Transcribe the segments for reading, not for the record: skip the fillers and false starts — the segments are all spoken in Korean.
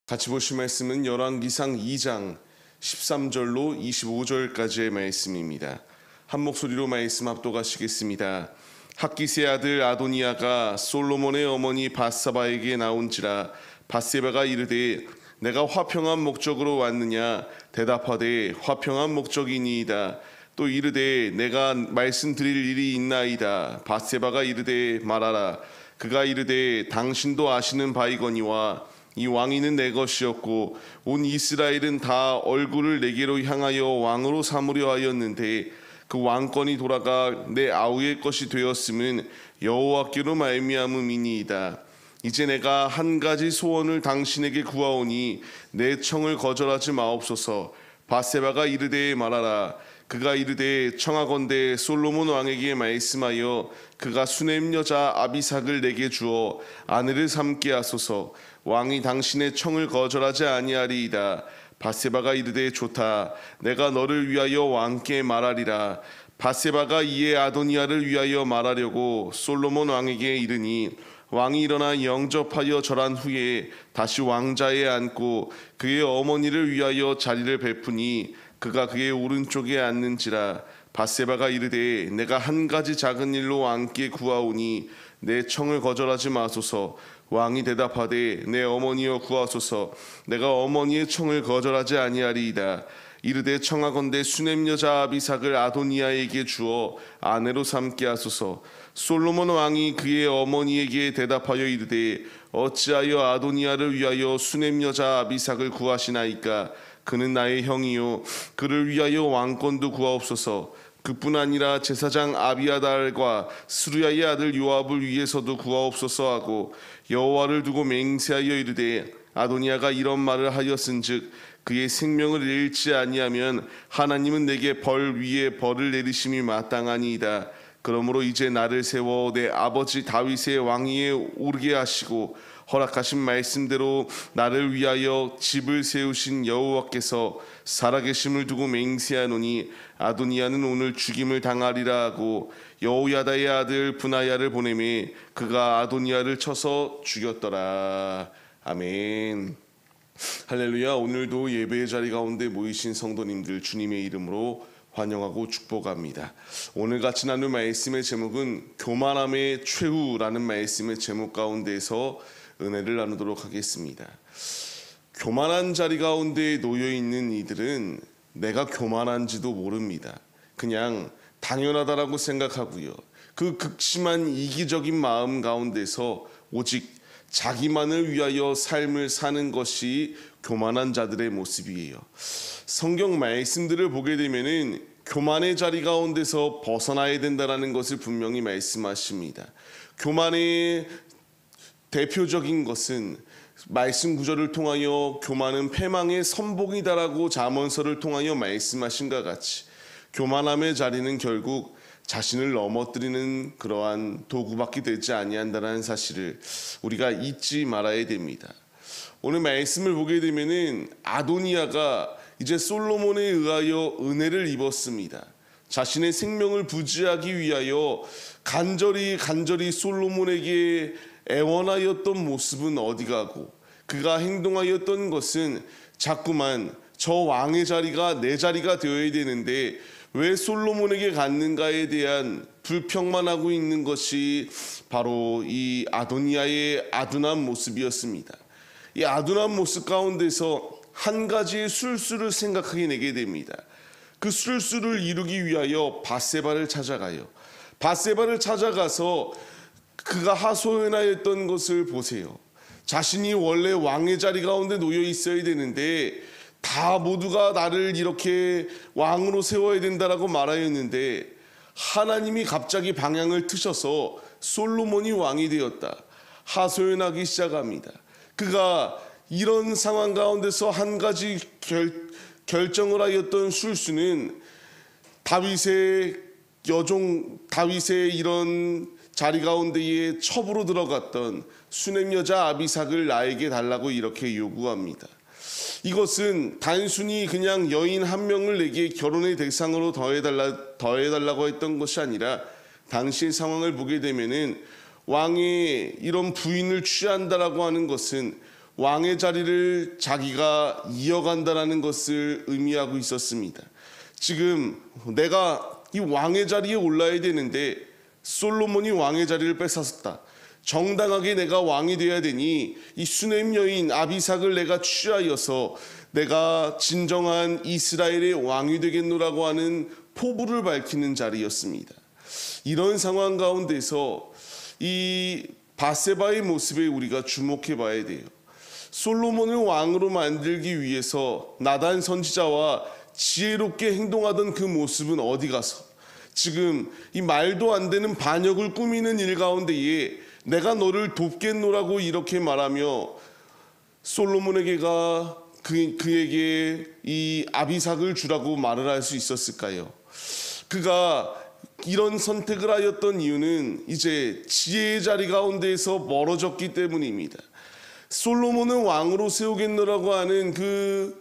같이 보실 말씀은 열왕기상 2장 13절로 25절까지의 말씀입니다. 한 목소리로 말씀 합독하시겠습니다. 학기스의 아들 아도니아가 솔로몬의 어머니 밧사바에게 나온지라 밧세바가 이르되 내가 화평한 목적으로 왔느냐 대답하되 화평한 목적이니이다. 또 이르되 내가 말씀드릴 일이 있나이다. 밧세바가 이르되 말하라. 그가 이르되 당신도 아시는 바이거니와 이 왕위는 내 것이었고 온 이스라엘은 다 얼굴을 내게로 향하여 왕으로 삼으려 하였는데 그 왕권이 돌아가 내 아우의 것이 되었음은 여호와께로 말미암음이니이다. 이제 내가 한 가지 소원을 당신에게 구하오니 내 청을 거절하지 마옵소서. 밧세바가 이르되 말하라. 그가 이르되 청하건대 솔로몬 왕에게 말씀하여 그가 수넴 여자 아비삭을 내게 주어 아내를 삼게 하소서. 왕이 당신의 청을 거절하지 아니하리이다. 밧세바가 이르되 좋다. 내가 너를 위하여 왕께 말하리라. 밧세바가 이에 아도니아를 위하여 말하려고 솔로몬 왕에게 이르니 왕이 일어나 영접하여 절한 후에 다시 왕자에 앉고 그의 어머니를 위하여 자리를 베푸니 그가 그의 오른쪽에 앉는지라. 밧세바가 이르되 내가 한 가지 작은 일로 왕께 구하오니 내 청을 거절하지 마소서. 왕이 대답하되 내 어머니여 구하소서. 내가 어머니의 청을 거절하지 아니하리이다. 이르되 청하건대 수넴 여자 아비삭을 아도니아에게 주어 아내로 삼게 하소서. 솔로몬 왕이 그의 어머니에게 대답하여 이르되 어찌하여 아도니아를 위하여 수넴 여자 아비삭을 구하시나이까. 그는 나의 형이요 그를 위하여 왕권도 구하옵소서. 그뿐 아니라 제사장 아비아달과 스루야의 아들 요압을 위해서도 구하옵소서 하고 여호와를 두고 맹세하여 이르되 아도니아가 이런 말을 하였은즉 그의 생명을 잃지 아니하면 하나님은 내게 벌 위에 벌을 내리심이 마땅하니이다. 그러므로 이제 나를 세워 내 아버지 다윗의 왕위에 오르게 하시고 허락하신 말씀대로 나를 위하여 집을 세우신 여호와께서 살아계심을 두고 맹세하노니 아도니아는 오늘 죽임을 당하리라 하고 여호야다의 아들 브나야를 보내매 그가 아도니아를 쳐서 죽였더라. 아멘. 할렐루야. 오늘도 예배의 자리 가운데 모이신 성도님들 주님의 이름으로 환영하고 축복합니다. 오늘 같이 나눌 말씀의 제목은 교만함의 최후라는 말씀의 제목 가운데에서 은혜를 나누도록 하겠습니다. 교만한 자리 가운데 놓여 있는 이들은 내가 교만한지도 모릅니다. 그냥 당연하다라고 생각하고요. 그 극심한 이기적인 마음 가운데서 오직 자기만을 위하여 삶을 사는 것이 교만한 자들의 모습이에요. 성경 말씀들을 보게 되면은 교만의 자리 가운데서 벗어나야 된다라는 것을 분명히 말씀하십니다. 교만의 대표적인 것은 말씀 구절을 통하여 교만은 패망의 선봉이다라고 잠언서를 통하여 말씀하신 것 같이 교만함의 자리는 결국 자신을 넘어뜨리는 그러한 도구밖에 되지 아니한다는 사실을 우리가 잊지 말아야 됩니다. 오늘 말씀을 보게 되면은 아도니아가 이제 솔로몬에 의하여 은혜를 입었습니다. 자신의 생명을 부지하기 위하여 간절히 솔로몬에게 애원하였던 모습은 어디 가고 그가 행동하였던 것은 자꾸만 저 왕의 자리가 내 자리가 되어야 되는데 왜 솔로몬에게 갔는가에 대한 불평만 하고 있는 것이 바로 이 아도니아의 아둔한 모습이었습니다. 이 아둔한 모습 가운데서 한 가지의 술수를 생각하게 되게 됩니다. 그 술수를 이루기 위하여 밧세바를 찾아가요. 밧세바를 찾아가서 그가 하소연하였던 것을 보세요. 자신이 원래 왕의 자리 가운데 놓여 있어야 되는데 다 모두가 나를 이렇게 왕으로 세워야 된다라고 말하였는데 하나님이 갑자기 방향을 트셔서 솔로몬이 왕이 되었다. 하소연하기 시작합니다. 그가 이런 상황 가운데서 한 가지 결정을 하였던 술수는 다윗의 이런 자리 가운데에 첩으로 들어갔던 수넴 여자 아비삭을 나에게 달라고 이렇게 요구합니다. 이것은 단순히 그냥 여인 한 명을 내게 결혼의 대상으로 더해달라고 했던 것이 아니라 당시의 상황을 보게 되면은 왕의 이런 부인을 취한다라고 하는 것은 왕의 자리를 자기가 이어간다라는 것을 의미하고 있었습니다. 지금 내가 이 왕의 자리에 올라야 되는데 솔로몬이 왕의 자리를 뺏었다. 정당하게 내가 왕이 되어야 되니 이 수넴 여인 아비삭을 내가 취하여서 내가 진정한 이스라엘의 왕이 되겠노라고 하는 포부를 밝히는 자리였습니다. 이런 상황 가운데서 이 바세바의 모습에 우리가 주목해 봐야 돼요. 솔로몬을 왕으로 만들기 위해서 나단 선지자와 지혜롭게 행동하던 그 모습은 어디 가서 지금 이 말도 안 되는 반역을 꾸미는 일 가운데에 내가 너를 돕겠노라고 이렇게 말하며 솔로몬에게가 그에게 이 아비삭을 주라고 말을 할 수 있었을까요? 그가 이런 선택을 하였던 이유는 이제 지혜의 자리 가운데에서 멀어졌기 때문입니다. 솔로몬은 왕으로 세우겠노라고 하는 그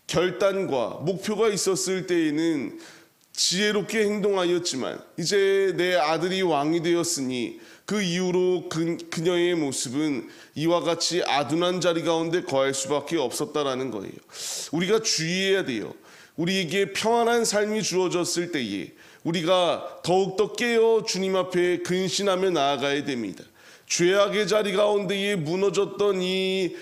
결단과 목표가 있었을 때에는 지혜롭게 행동하였지만 이제 내 아들이 왕이 되었으니 그 이후로 그녀의 모습은 이와 같이 아둔한 자리 가운데 거할 수밖에 없었다라는 거예요. 우리가 주의해야 돼요. 우리에게 평안한 삶이 주어졌을 때에 우리가 더욱더 깨어 주님 앞에 근신하며 나아가야 됩니다. 죄악의 자리 가운데에 무너졌던 이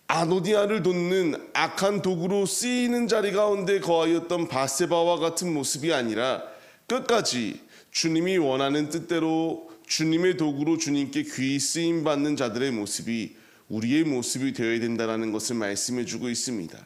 아도니아를 돕는 악한 도구로 쓰이는 자리 가운데 거하였던 바세바와 같은 모습이 아니라 끝까지 주님이 원하는 뜻대로 주님의 도구로 주님께 귀히 쓰임 받는 자들의 모습이 우리의 모습이 되어야 된다는 것을 말씀해 주고 있습니다.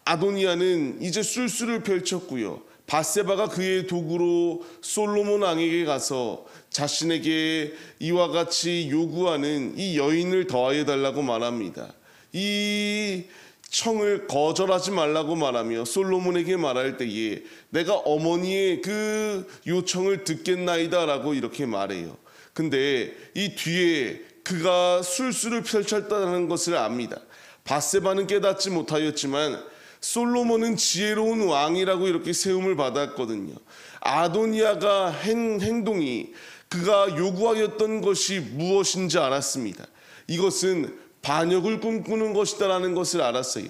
아도니아는 이제 술수를 펼쳤고요. 바세바가 그의 도구로 솔로몬 왕에게 가서 자신에게 이와 같이 요구하는 이 여인을 더하여 달라고 말합니다. 이 청을 거절하지 말라고 말하며 솔로몬에게 말할 때에 내가 어머니의 그 요청을 듣겠나이다 라고 이렇게 말해요. 근데 이 뒤에 그가 술수를 펼쳤다는 것을 압니다. 바세바는 깨닫지 못하였지만 솔로몬은 지혜로운 왕이라고 이렇게 세움을 받았거든요. 아도니아가 행동이 그가 요구하였던 것이 무엇인지 알았습니다. 이것은 반역을 꿈꾸는 것이다라는 것을 알았어요.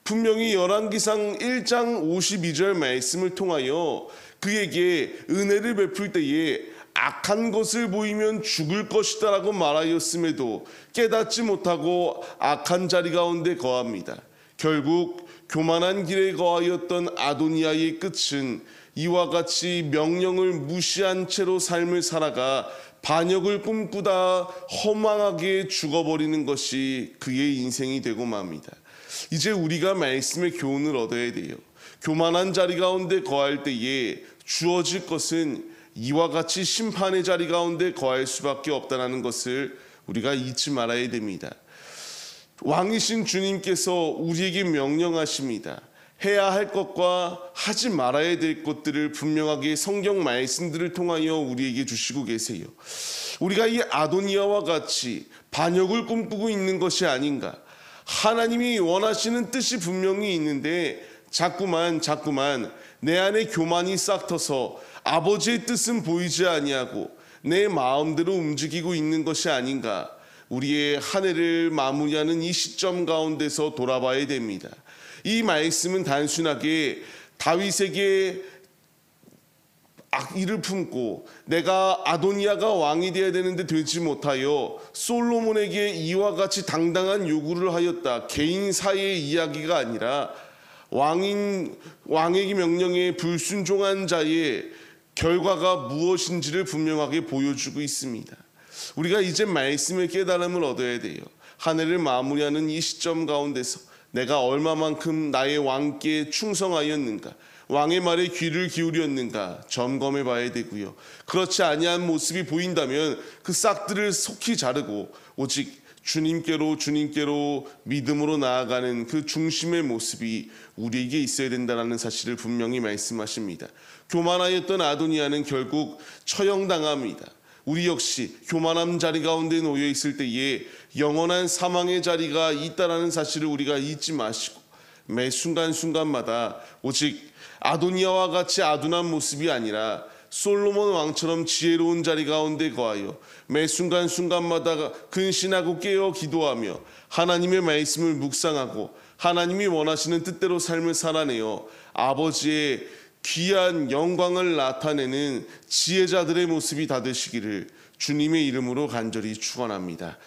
분명히 열왕기상 1장 52절 말씀을 통하여 그에게 은혜를 베풀 때에 악한 것을 보이면 죽을 것이다 라고 말하였음에도 깨닫지 못하고 악한 자리 가운데 거합니다. 결국 교만한 길에 거하였던 아도니아의 끝은 이와 같이 명령을 무시한 채로 삶을 살아가 반역을 꿈꾸다 허망하게 죽어버리는 것이 그의 인생이 되고 맙니다. 이제 우리가 말씀의 교훈을 얻어야 돼요. 교만한 자리 가운데 거할 때에 주어질 것은 이와 같이 심판의 자리 가운데 거할 수밖에 없다는 것을 우리가 잊지 말아야 됩니다. 왕이신 주님께서 우리에게 명령하십니다. 해야 할 것과 하지 말아야 될 것들을 분명하게 성경 말씀들을 통하여 우리에게 주시고 계세요. 우리가 이 아도니아와 같이 반역을 꿈꾸고 있는 것이 아닌가. 하나님이 원하시는 뜻이 분명히 있는데 자꾸만 내 안에 교만이 싹터서 아버지의 뜻은 보이지 아니하고 내 마음대로 움직이고 있는 것이 아닌가. 우리의 한 해를 마무리하는 이 시점 가운데서 돌아봐야 됩니다. 이 말씀은 단순하게 다윗에게 악의를 품고 내가 아도니아가 왕이 되어야 되는데 되지 못하여 솔로몬에게 이와 같이 당당한 요구를 하였다. 개인 사이의 이야기가 아니라 왕의 명령에 불순종한 자의 결과가 무엇인지를 분명하게 보여주고 있습니다. 우리가 이제 말씀의 깨달음을 얻어야 돼요. 한 해를 마무리하는 이 시점 가운데서 내가 얼마만큼 나의 왕께 충성하였는가, 왕의 말에 귀를 기울였는가 점검해 봐야 되고요. 그렇지 아니한 모습이 보인다면 그 싹들을 속히 자르고 오직 주님께로 믿음으로 나아가는 그 중심의 모습이 우리에게 있어야 된다는 사실을 분명히 말씀하십니다. 교만하였던 아도니아는 결국 처형당합니다. 우리 역시 교만함 자리 가운데 놓여 있을 때에 영원한 사망의 자리가 있다라는 사실을 우리가 잊지 마시고 매 순간순간마다 오직 아도니아와 같이 아둔한 모습이 아니라 솔로몬 왕처럼 지혜로운 자리 가운데 거하여 매 순간순간마다 근신하고 깨어 기도하며 하나님의 말씀을 묵상하고 하나님이 원하시는 뜻대로 삶을 살아내어 아버지의 귀한 영광을 나타내는 지혜자들의 모습이 다 되시기를 주님의 이름으로 간절히 축원합니다.